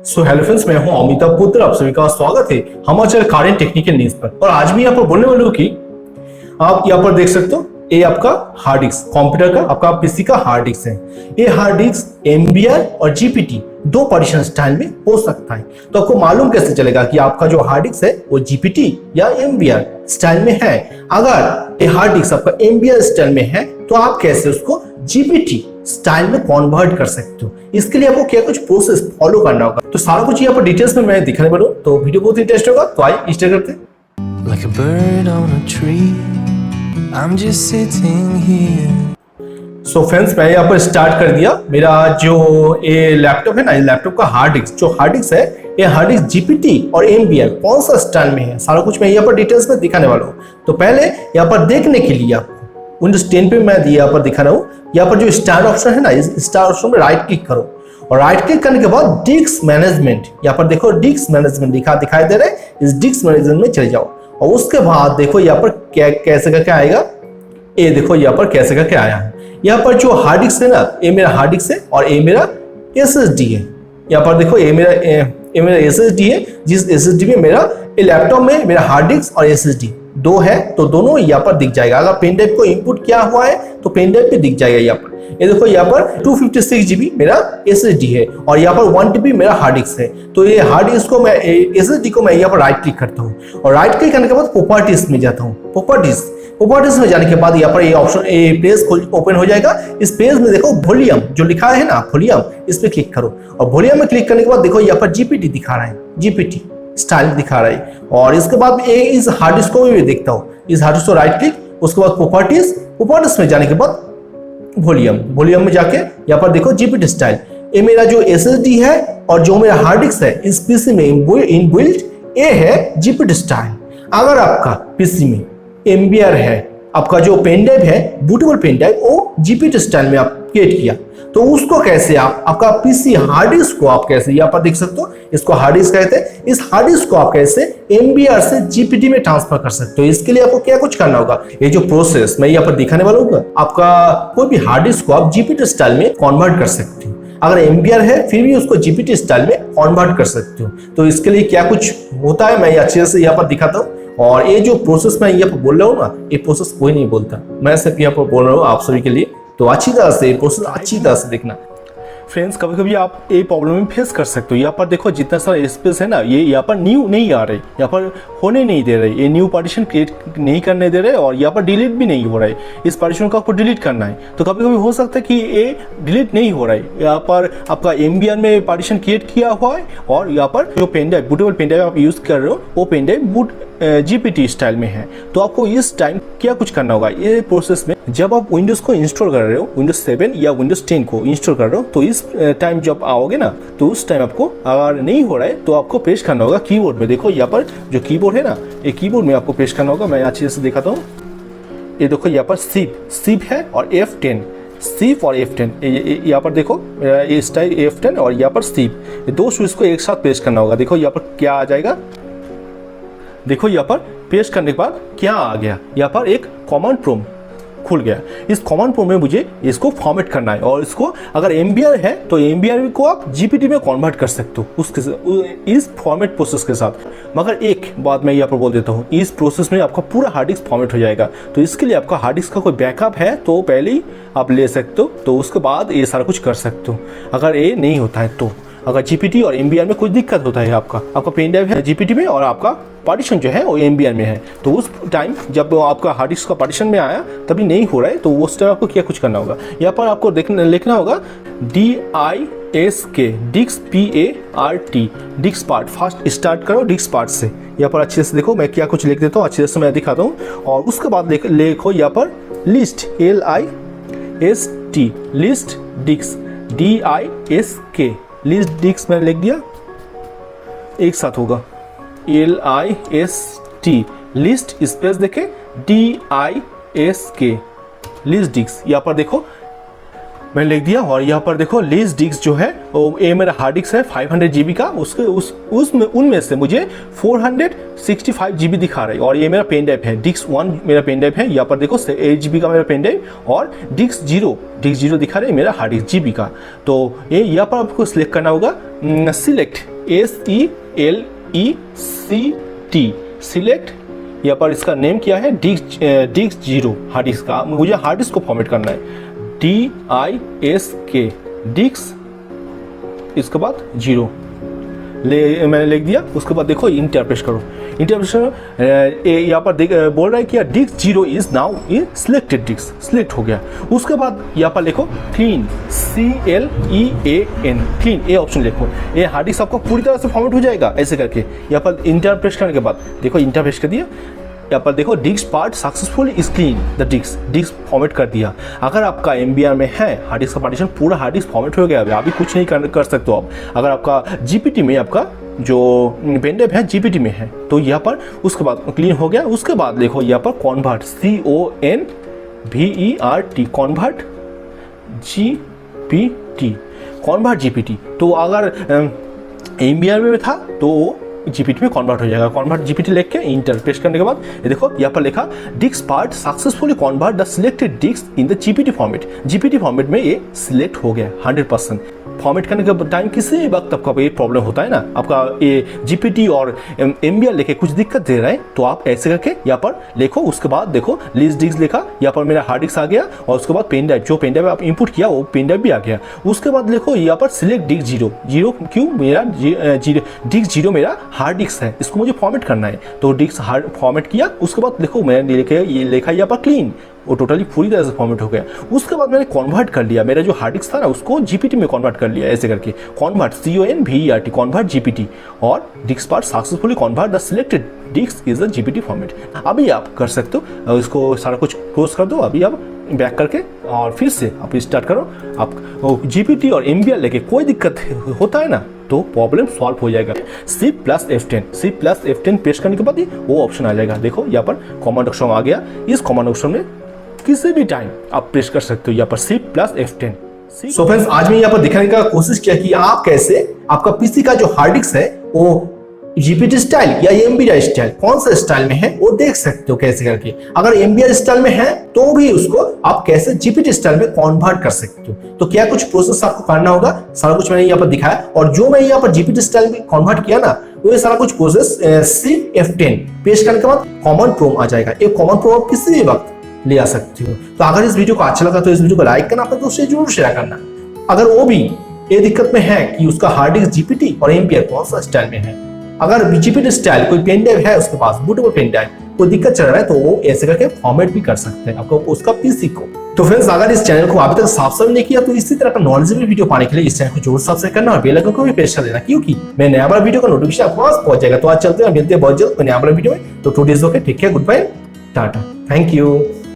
So hello friends, मैं हूं अमिताभ पुत्र। आप सभी का स्वागत है हमारे चैनल करेंट टेक्निकल न्यूज पर। और आज भी यहाँ पर बोलने वाले हूँ कि आप यहाँ पर देख सकते हो, ये आपका हार्ड डिस्क कंप्यूटर का, आपका पीसी का हार्ड डिस्क है। ये हार्ड डिस्क एमबीआर और जीपीटी दो पार्टीशन स्टाइल में हो सकता है। तो आपको मालूम कैसे चलेगा कि आपका जो हार्ड डिस्क है वो जीपीटी या एमबीआर स्टाइल में है। अगर ये हार्ड डिस्क आपका एमबीआर स्टाइल में है तो आप कैसे उसको जीपीटी स्टाइल में कन्वर्ट कर सकते हो। इसके लिए आपको क्या कुछ प्रोसेस फॉलो करना होगा, तो सारा कुछ यहाँ पर डिटेल्स में मैं दिखाने वाला हूँ। तो वीडियो बहुत इंटरेस्ट होगा, तो आइए स्टार्ट करते हैं। Like a bird on a tree, I'm just sitting here. So friends, मैं यहाँ पर स्टार्ट कर दिया। मेरा जो ये लैपटॉप है ना, ये लैपटॉप का हार्ड डिस्क, जो हार्ड डिस्क है, ये हार्ड डिस्क जीपीटी और एमबीआर कौन सा स्टाइल में है, सारा कुछ मैं यहाँ पर डिटेल्स में दिखाने वाला हूँ। तो पहले यहाँ पर देखने के लिए आपको विंडोज 10 पे मैं यहाँ पर दिखा रहा हूँ। यहाँ पर जो स्टार ऑप्शन है ना, इस स्टार ऑप्शन में राइट क्लिक करो और राइट क्लिक करने के बाद डिस्क मैनेजमेंट, यहाँ पर देखो डिस्क मैनेजमेंट दिखाई दे रहा है। इस डिस्क मैनेजमेंट में चले जाओ और उसके बाद देखो यहाँ पर क्या कैसे करके आएगा। ये देखो यहाँ पर कैसे करके आया है। यहाँ पर जो हार्ड डिस्क है ना, ये मेरा हार्ड डिस्क है और ये मेरा एसएसडी है। यहाँ पर देखो ये मेरा एसएसडी है, जिस एसएसडी में मेरा ये लैपटॉप में मेरा हार्ड डिस्क और एसएसडी दो है, तो दोनों यहाँ पर दिख जाएगा। अगर पेन ड्राइव को इनपुट किया हुआ है तो पेन ड्राइव पे दिख जाएगा। यहाँ पर ये देखो, यहाँ पर 256 GB मेरा एसएसडी है और यहाँ पर 1 TB मेरा हार्ड डिस्क है। तो ये हार्ड डिस्क को मैं, एसएसडी को मैं यहाँ पर राइट क्लिक करता हूँ और राइट क्लिक करने के बाद प्रॉपर्टीज में जाता हूँ। प्रॉपर्टीज में जाने के बाद यहाँ पर ये ऑप्शन, ये पेज ओपन हो जाएगा। इस पेज में देखो वॉल्यूम जो लिखा है ना, वॉल्यूम, इस पे क्लिक करो और वॉल्यूम में क्लिक करने के बाद देखो यहाँ पर जीपीटी दिखा रहा है, जीपीटी स्टाइल दिखा रहा है। और इसके बाद इस हार्ड डिस्क को भी देखता हूँ। इस हार्ड डिस्क को राइट क्लिक, उसके बाद प्रॉपर्टीज में जाने के बाद वॉल्यूम में जाके यहाँ पर देखो जीपीटी स्टाइल। ये मेरा जो एसएसडी है और जो मेरा हार्ड डिस्क है, इस पीसी में इनबिल्ट ये है जीपीटी स्टाइल। अगर आपका पीसी में एमबीआर है, आपका जो पेन ड्राइव है, बूटेबल पेन ड्राइव, वो जीपीटी स्टाइल में आप क्रिएट किया, तो उसको कैसे आप आपका पीसी हार्ड डिस्क को आप कैसे, यहाँ पर देख सकते हो, इसको हार्ड डिस्क कहते हैं। इस हार्ड डिस्क को आप कैसे एमबीआर से जीपीटी में ट्रांसफर कर सकते हो। इसके लिए आपको क्या कुछ करना होगा, ये जो प्रोसेस मैं यहाँ पर दिखाने वाला हूँ। आपका कोई भी हार्ड डिस्क को आप जीपीटी स्टाइल में कन्वर्ट कर सकते हो। अगर एमबीआर है फिर भी उसको जीपीटी स्टाइल में कन्वर्ट कर सकते हो। तो इसके लिए क्या कुछ होता है मैं अच्छे से यहाँ पर दिखाता हूँ। और ये जो प्रोसेस मैं यहाँ पर बोल रहा हूँ ना, ये प्रोसेस कोई नहीं बोलता, मैं सिर्फ यहाँ पर बोल रहा हूँ आप सभी के लिए। तो अच्छी तरह से प्रोसेस अच्छी तरह से देखना। फ्रेंड्स, कभी कभी आप ये प्रॉब्लम में फेस कर सकते हो। यहाँ पर देखो जितना सारा स्पेस है ना, ये यहाँ पर न्यू नहीं आ रहे, यहाँ पर होने नहीं दे रहे, ये न्यू पार्टीशन क्रिएट नहीं करने दे रहे और यहाँ पर डिलीट भी नहीं हो रहा है। इस पार्टीशन को आपको डिलीट करना है। तो कभी कभी हो सकता है कि ये डिलीट नहीं हो रहा है। यहाँ पर आपका एमबीआर में पार्टीशन क्रिएट किया हुआ है और यहाँ पर जो pen drive, bootable pen drive आप यूज कर रहे हो, वो पेन ड्राइव जीपीटी स्टाइल में है। तो आपको इस टाइम क्या कुछ करना होगा, ये प्रोसेस में जब आप विंडोज को इंस्टॉल कर रहे हो, विंडोज 7 या विंडोज 10 को इंस्टॉल कर रहे हो, तो इस टाइम जब आओगे ना, तो उस टाइम आपको अगर नहीं हो रहा है तो आपको प्रेस करना होगा कीबोर्ड में। देखो यहाँ पर जो कीबोर्ड है ना, ये कीबोर्ड में आपको प्रेस करना होगा। मैं अच्छे से दिखाता हूँ। ये देखो यहाँ पर शिफ्ट है और F10, शिफ्ट और F10, यहाँ पर देखो ये स्टाइल F10 और यहाँ पर शिफ्ट, दो स्विच को एक साथ प्रेस करना होगा। देखो यहाँ पर क्या आ जाएगा, देखो यहाँ पर पेस्ट करने के बाद क्या आ गया, यहाँ पर एक कमांड प्रॉम्प्ट खुल गया। इस कमांड प्रॉम्प्ट में मुझे इसको फॉर्मेट करना है और इसको अगर एमबीआर है तो एमबीआर को आप जीपीटी में कन्वर्ट कर सकते हो उसके इस फॉर्मेट प्रोसेस के साथ। मगर एक बात मैं यहाँ पर बोल देता हूँ, इस प्रोसेस में आपका पूरा हार्ड डिस्क फॉर्मेट हो जाएगा। तो इसके लिए आपका हार्ड डिस्क का कोई बैकअप है तो पहले ही आप ले सकते हो, तो उसके बाद ये सारा कुछ कर सकते हो। अगर ये नहीं होता है तो अगर जीपीटी और एमबीआर में कोई दिक्कत होता है, आपका पेन ड्राइव है जीपीटी में और आपका पार्टीशन जो है वो एमबीआर में है, तो उस टाइम जब आपका हार्ड डिस्क का पार्टीशन में आया तभी नहीं हो रहा है, तो उस टाइम आपको क्या कुछ करना होगा। यहाँ पर आपको लिखना होगा DISK, disk PART, disk part. Fast start करो डिस्क पार्ट से। यहाँ पर अच्छे से देखो, मैं क्या कुछ लिख देता हूँ, अच्छे से मैं दिखाता हूँ। और उसके बाद लिखो यहाँ पर list, LIST, list disk, DISK, list disk मैंने लिख दिया, एक साथ होगा LIST, लिस्ट स्पेस देखे DISK, लिस्ट डिस्क। यहाँ पर देखो मैंने लिख दिया। और यहाँ पर देखो लीस्ट डिस्क जो है वो ये मेरा हार्ड डिस्क है 500 GB का, उसके उसमें उनमें से मुझे 465 GB दिखा रहा है। और ये मेरा पेन ड्राइव है, डिस्क 1 मेरा पेन ड्राइव है। यहाँ पर देखो 8 GB का मेरा पेन ड्राइव और डिस्क जीरो दिखा रहा है मेरा हार्ड डिस्क GB का। तो ये यहाँ पर आपको सिलेक्ट करना होगा सिलेक्ट SELECT सिलेक्ट। यहाँ पर इसका नेम क्या है, डिस्क जीरो हार्ड डिस्क का। मुझे हार्ड डिस्क को फॉर्मेट करना है DISK डिस्क, इसके बाद जीरो मैंने लिख दिया। उसके बाद देखो इंटर प्रेस करो, यहाँ पर बोल रहा है कि disk zero is now in selected disk, select हो गया। उसके बाद यहाँ पर लिखो क्लीन CLEAN क्लीन, ये ऑप्शन लिखो। ये हार्ड डिस्क आपका पूरी तरह से फॉर्मेट हो जाएगा ऐसे करके। यहाँ पर इंटर प्रेस करने के बाद देखो इंटर प्रेस कर दिया। यहाँ पर देखो disk part successful is clean the disk format कर दिया। अगर आपका MBR में है हार्ड डिस्क का पार्टीशन, पूरा हार्ड डिस्क फॉर्मेट हो गया, अभी कुछ नहीं कर सकते हो आप। अगर आपका GPT में आपका जो पेन ड्राइव है GPT में है तो यहाँ पर उसके बाद क्लीन हो गया। उसके बाद देखो यहाँ पर कन्वर्ट CONVERT कन्वर्ट GPT। तो अगर MBR में था तो GPT में कन्वर्ट हो जाएगा। कन्वर्ट GPT लिख के इंटर प्रेस करने के बाद ये देखो यहाँ पर लिखा disk part successfully convert the selected disk in the GPT format. GPT format में ये सिलेक्ट हो गया 100%। फॉर्मेट करने के टाइम किसी भी वक्त आपका ये प्रॉब्लम होता है ना, आपका ये GPT और MBR लेके कुछ दिक्कत दे रहा है, तो आप ऐसे करके यहाँ पर लिखो। उसके बाद देखो लिस्ट डिस्क लिखा, यहाँ पर मेरा हार्ड डिस्क आ गया। और उसके बाद पेन ड्राइव, जो पेन ड्राइव आप इनपुट किया वो पेन ड्राइव भी आ गया। उसके बाद लिखो यहाँ पर सिलेक्ट डिस्क जीरो क्यों, मेरा डिस्क जीरो मेरा हार्ड डिस्क है, इसको मुझे फॉर्मेट करना है। तो डिस्क हार्ड फॉर्मेट किया। उसके बाद देखो मैंने लिखा यहाँ पर क्लीन, वो टोटली पूरी तरह से फॉर्मेट हो गया। उसके बाद मैंने कन्वर्ट कर लिया, मेरा जो हार्ड डिस्क था ना उसको GPT में कन्वर्ट कर लिया ऐसे करके। कन्वर्ट CONVERT कन्वर्ट GPT और disk part successfully convert the selected disk is the GPT format. अभी आप कर सकते हो, इसको सारा कुछ क्लोज कर दो। अभी आप बैक करके और फिर से आप स्टार्ट करो। आप GPT और MBR लेके कोई दिक्कत होता है ना तो प्रॉब्लम सॉल्व हो जाएगा। C+F10 प्रेस करने के बाद ही वो ऑप्शन आ जाएगा। देखो यहाँ पर कमांड ऑप्शन आ गया। इस कमांड ऑप्शन में किसी भी टाइम आप प्रेस कर सकते हो यहाँ पर C+F10। सो फ्रेंड्स, आज मैं यहाँ पर दिखाने का कोशिश किया कि आप कैसे आपका PC का जो हार्ड डिस्क है वो GPT स्टाइल या MBR स्टाइल कौन सा स्टाइल में है वो देख सकते हो कैसे करके। अगर MBR स्टाइल में है तो भी उसको आप कैसे GPT स्टाइल में कन्वर्ट कर सकते हो। तो क्या कुछ प्रोसेस आपको करना होगा, सारा कुछ मैंने यहाँ पर दिखाया। और जो मैं यहाँ पर GPT स्टाइल में कन्वर्ट किया ना वो ये सारा कुछ प्रोसेस C+F10 पेश करने के बाद कॉमन प्रोम आ जाएगा। ये कॉमन प्रोम आप किसी भी वक्त ले आ सकते हो। तो अगर इस वीडियो को अच्छा लगा तो इस वीडियो को लाइक करना, अपने दोस्तों से जरूर शेयर करना। अगर वो भी ये दिक्कत में है कि उसका हार्ड डिस्क GPT और MBR कौन सा स्टाइल में है, अगर GPT स्टाइल कोई पेन ड्राइव है उसके पास बूटेबल पेन ड्राइव, कोई दिक्कत चल रहा है तो वो ऐसे करके फॉर्मेट भी कर सकते हैं आपको उसका PC को। तो फ्रेंड्स, अगर इस चैनल को अभी तक सब्सक्राइब नहीं किया तो इसी तरह का नॉलेजेबल वीडियो पाने के लिए इस चैनल को जरूर सब्सक्राइब करना और बेल आइकन को भी प्रेस कर देना, क्योंकि मैं नया वाला वीडियो का नोटिफिकेशन आपके पास पहुंच जाएगा। तो आज चलते हैं, मिलते हैं बहुत जल्द नया वाला वीडियो में। तो today is okay, take care, good bye, tata, thank you.